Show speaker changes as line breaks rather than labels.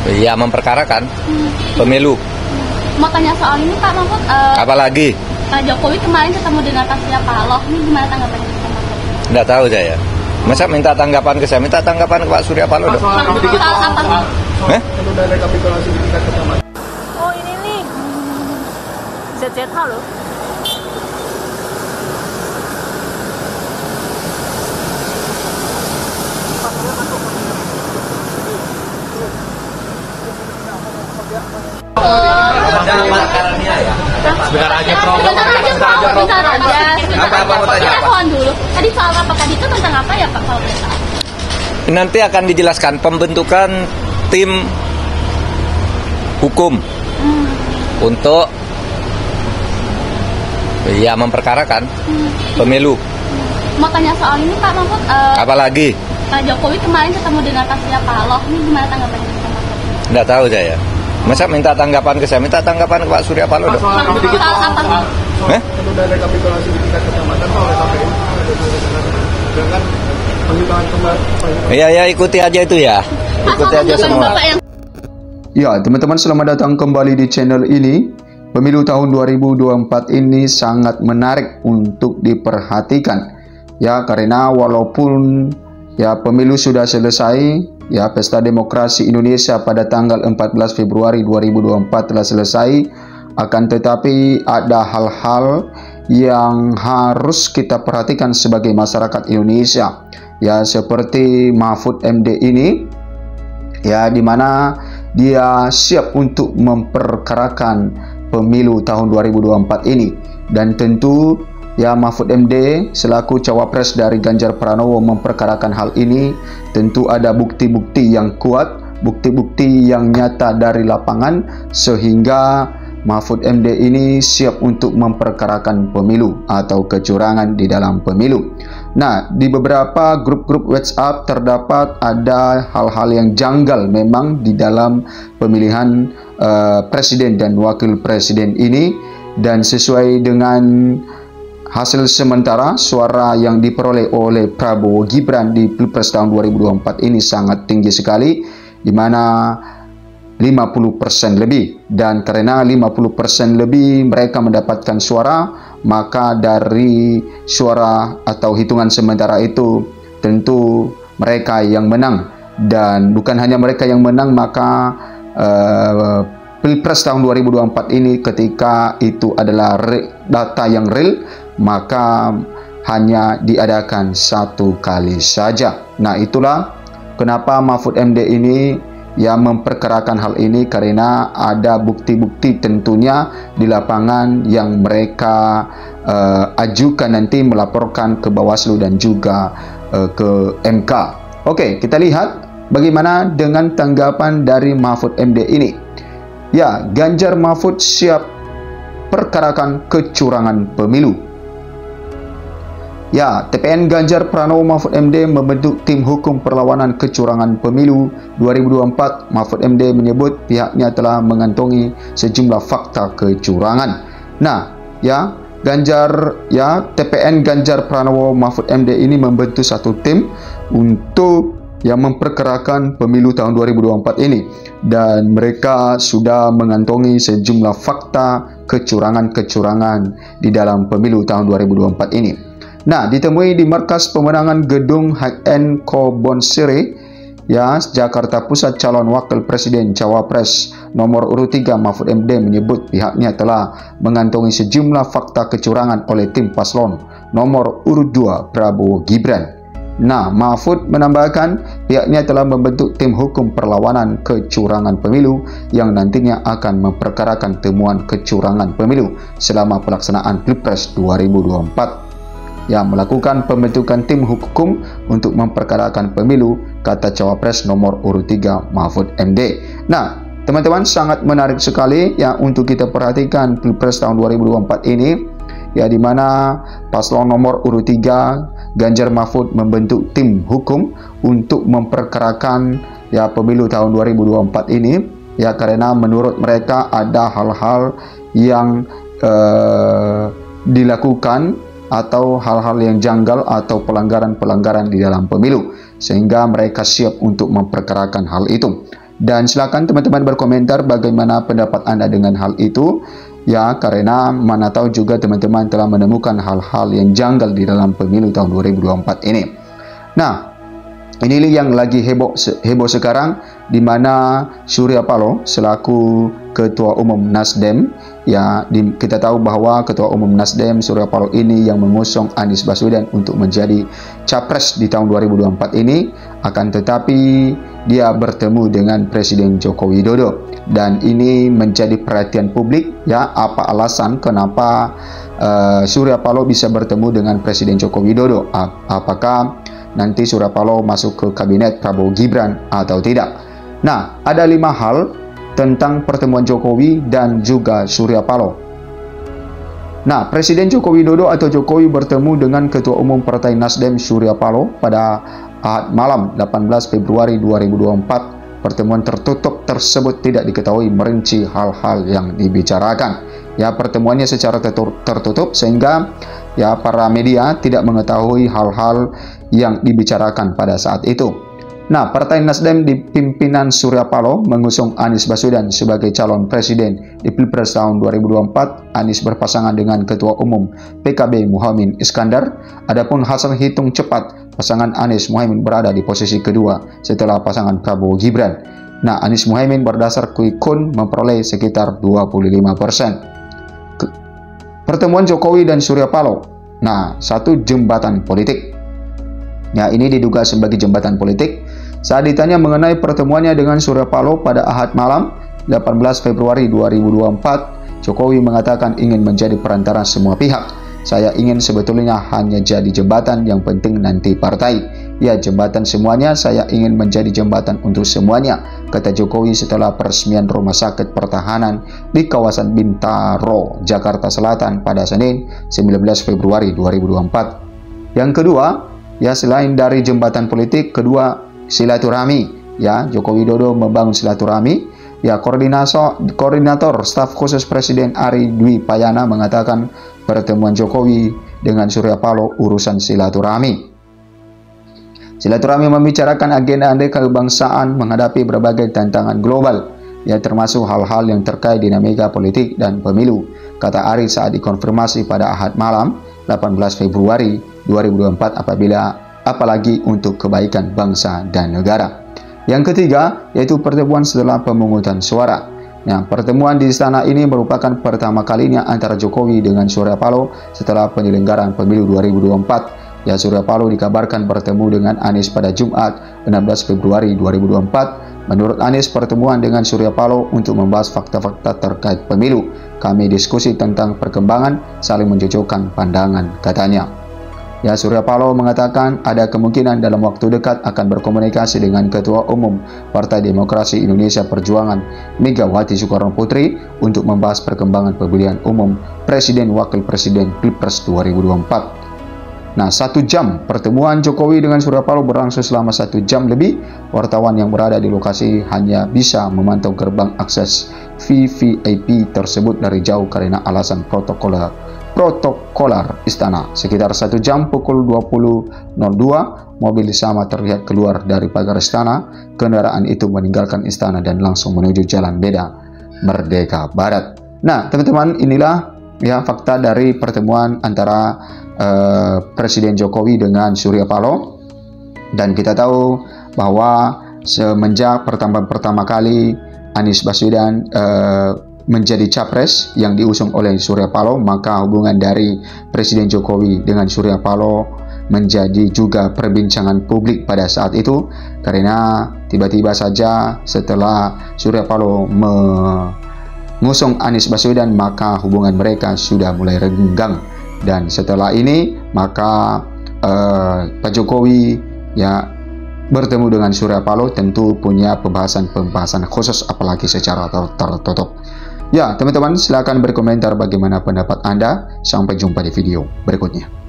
Ya, memperkarakan pemilu.
Mau tanya soal ini Pak Mahfud,
Apalagi?
Pak Jokowi kemarin ketemu dengan Pak Surya Paloh, ini gimana tanggapannya Pak Mahfud?
Nggak tahu saya. Masa minta tanggapan ke saya? Minta tanggapan ke Pak Surya Paloh dong.
Soal apa?
Udah rekapitulasi di tingkat kecamatan.
Oh ini nih, ZZH loh.
Sebentar aja, Prof.
Bentar aja.
Apa mau tanya apa?
Pohon dulu. Tadi soal apa tadi itu tentang apa ya Pak kalau boleh tahu?
Nanti akan dijelaskan pembentukan tim hukum untuk ya memperkarakan pemilu.
Mau tanya soal ini Pak Mahfud,
Apalagi?
Pak Jokowi kemarin ketemu dengan Pak Surya Paloh, ini gimana tanggapannya Pak Mahfud?
Nggak tahu saya. Masa minta tanggapan ke saya? Minta tanggapan ke Pak Surya Paloh dong.
Soal apa?
Udah rekapitulasi di tingkat kecamatan oleh KPU dengan penghitungan kembali.
Ya ikuti aja itu ya. Ikuti aja semua.
Ya, teman-teman, selamat datang kembali di channel ini. Pemilu tahun 2024 ini sangat menarik untuk diperhatikan. Ya, karena walaupun ya pemilu sudah selesai, ya pesta demokrasi Indonesia pada tanggal 14 Februari 2024 telah selesai, akan tetapi ada hal-hal yang harus kita perhatikan sebagai masyarakat Indonesia. Ya, seperti Mahfud MD ini, ya di mana dia siap untuk memperkarakan pemilu tahun 2024 ini, dan tentu ya Mahfud MD selaku cawapres dari Ganjar Pranowo memperkarakan hal ini. Tentu ada bukti-bukti yang kuat, bukti-bukti yang nyata dari lapangan, sehingga Mahfud MD ini siap untuk memperkarakan pemilu atau kecurangan di dalam pemilu. Nah, di beberapa grup-grup WhatsApp terdapat ada hal-hal yang janggal memang di dalam pemilihan presiden dan wakil presiden ini, dan sesuai dengan hasil sementara suara yang diperoleh oleh Prabowo Gibran di Pilpres tahun 2024 ini sangat tinggi sekali, di mana 50% lebih, dan karena 50% lebih mereka mendapatkan suara, maka dari suara atau hitungan sementara itu tentu mereka yang menang. Dan bukan hanya mereka yang menang, maka Pilpres tahun 2024 ini ketika itu adalah data yang real, maka hanya diadakan satu kali saja. Nah, itulah kenapa Mahfud MD ini ya memperkarakan hal ini, karena ada bukti-bukti tentunya di lapangan yang mereka ajukan nanti melaporkan ke Bawaslu dan juga ke MK. Oke, kita lihat bagaimana dengan tanggapan dari Mahfud MD ini. Ya, Ganjar Mahfud siap perkarakan kecurangan pemilu. Ya, TPN Ganjar Pranowo Mahfud MD membentuk tim hukum perlawanan kecurangan pemilu 2024. Mahfud MD menyebut pihaknya telah mengantongi sejumlah fakta kecurangan. Nah, ya TPN Ganjar Pranowo Mahfud MD ini membentuk satu tim untuk yang memperkarakan pemilu tahun 2024 ini, dan mereka sudah mengantongi sejumlah fakta kecurangan-kecurangan di dalam pemilu tahun 2024 ini. Nah, ditemui di markas pemenangan gedung HN Kebonsiri, ya, Jakarta Pusat, calon wakil presiden cawapres nomor urut 3 Mahfud MD menyebut pihaknya telah mengantongi sejumlah fakta kecurangan oleh tim paslon nomor urut 2 Prabowo Gibran. Nah, Mahfud menambahkan pihaknya telah membentuk tim hukum perlawanan kecurangan pemilu yang nantinya akan memperkarakan temuan kecurangan pemilu selama pelaksanaan Pilpres 2024. Yang melakukan pembentukan tim hukum untuk memperkarakan pemilu, kata cawapres nomor urut 3 Mahfud MD. Nah, teman-teman, sangat menarik sekali ya untuk kita perhatikan Pilpres tahun 2024 ini, ya, di mana paslon nomor urut 3 Ganjar Mahfud membentuk tim hukum untuk memperkarakan ya pemilu tahun 2024 ini, ya, karena menurut mereka ada hal-hal yang dilakukan atau hal-hal yang janggal atau pelanggaran-pelanggaran di dalam pemilu, sehingga mereka siap untuk memperkarakan hal itu. Dan silakan teman-teman berkomentar bagaimana pendapat Anda dengan hal itu. Ya, karena mana tahu juga teman-teman telah menemukan hal-hal yang janggal di dalam pemilu tahun 2024 ini. Nah, ini yang lagi heboh sekarang, di mana Surya Paloh selaku Ketua Umum Nasdem, ya kita tahu bahwa Ketua Umum Nasdem Surya Paloh ini yang mengusung Anies Baswedan untuk menjadi capres di tahun 2024 ini, akan tetapi dia bertemu dengan Presiden Joko Widodo, dan ini menjadi perhatian publik. Ya, apa alasan kenapa Surya Paloh bisa bertemu dengan Presiden Joko Widodo? Apakah nanti Surya Paloh masuk ke kabinet Prabowo Gibran atau tidak? Nah, ada 5 hal tentang pertemuan Jokowi dan juga Surya Paloh. Nah, Presiden Joko Widodo atau Jokowi bertemu dengan Ketua Umum Partai Nasdem Surya Paloh pada Ahad malam 18 Februari 2024. Pertemuan tertutup tersebut tidak diketahui merinci hal-hal yang dibicarakan. Ya, pertemuannya secara tertutup sehingga ya para media tidak mengetahui hal-hal yang dibicarakan pada saat itu. Nah, Partai Nasdem di pimpinan Surya Paloh mengusung Anies Baswedan sebagai calon presiden di Pilpres tahun 2024. Anies berpasangan dengan Ketua Umum PKB Muhaimin Iskandar. Adapun hasil hitung cepat, pasangan Anies Muhaimin berada di posisi kedua setelah pasangan Prabowo Gibran. Nah, Anies Muhaimin berdasar quick count memperoleh sekitar 25%. Pertemuan Jokowi dan Surya Paloh. Nah, satu jembatan politik. Ya, ini diduga sebagai jembatan politik. Saat ditanya mengenai pertemuannya dengan Surya Paloh pada Ahad malam 18 Februari 2024, Jokowi mengatakan ingin menjadi perantara semua pihak. Saya ingin sebetulnya hanya jadi jembatan, yang penting nanti partai. Ya, jembatan semuanya, saya ingin menjadi jembatan untuk semuanya, kata Jokowi setelah peresmian Rumah Sakit Pertahanan di kawasan Bintaro, Jakarta Selatan pada Senin 19 Februari 2024. Yang kedua, ya selain dari jembatan politik, kedua silaturahmi. Ya, Joko Widodo membangun silaturahmi. Ya, koordinator staf khusus Presiden Ari Dwi Payana mengatakan pertemuan Jokowi dengan Surya Paloh urusan silaturahmi. Silaturahmi membicarakan agenda kebangsaan menghadapi berbagai tantangan global, ya termasuk hal-hal yang terkait dinamika politik dan pemilu, kata Ari saat dikonfirmasi pada Ahad malam 18 Februari 2024 apalagi untuk kebaikan bangsa dan negara. Yang ketiga, yaitu pertemuan setelah pemungutan suara. Nah, pertemuan di istana ini merupakan pertama kalinya antara Jokowi dengan Surya Paloh setelah penyelenggaraan pemilu 2024. Ya, Surya Paloh dikabarkan bertemu dengan Anies pada Jumat 16 Februari 2024. Menurut Anies, pertemuan dengan Surya Paloh untuk membahas fakta-fakta terkait pemilu. Kami diskusi tentang perkembangan, saling mencocokkan pandangan, katanya. Ya, Surya Paloh mengatakan ada kemungkinan dalam waktu dekat akan berkomunikasi dengan Ketua Umum Partai Demokrasi Indonesia Perjuangan Megawati Soekarno Putri untuk membahas perkembangan pemilihan umum Presiden Wakil Presiden Pilpres 2024. Nah, 1 jam pertemuan Jokowi dengan Surya Paloh berlangsung selama 1 jam lebih. Wartawan yang berada di lokasi hanya bisa memantau gerbang akses VVIP tersebut dari jauh karena alasan protokoler istana. Sekitar 1 jam pukul 20.02, mobil sama terlihat keluar dari pagar istana. Kendaraan itu meninggalkan istana dan langsung menuju Jalan Medan Merdeka Barat. Nah, teman-teman, inilah ya fakta dari pertemuan antara Presiden Jokowi dengan Surya Paloh. Dan kita tahu bahwa semenjak pertama kali Anies Baswedan menjadi capres yang diusung oleh Surya Paloh, maka hubungan dari Presiden Jokowi dengan Surya Paloh menjadi juga perbincangan publik pada saat itu, karena tiba-tiba saja setelah Surya Paloh mengusung Anies Baswedan, maka hubungan mereka sudah mulai renggang. Dan setelah ini maka Pak Jokowi ya bertemu dengan Surya Paloh tentu punya pembahasan khusus, apalagi secara tertutup. Ya, teman-teman, silakan berkomentar bagaimana pendapat Anda. Sampai jumpa di video berikutnya.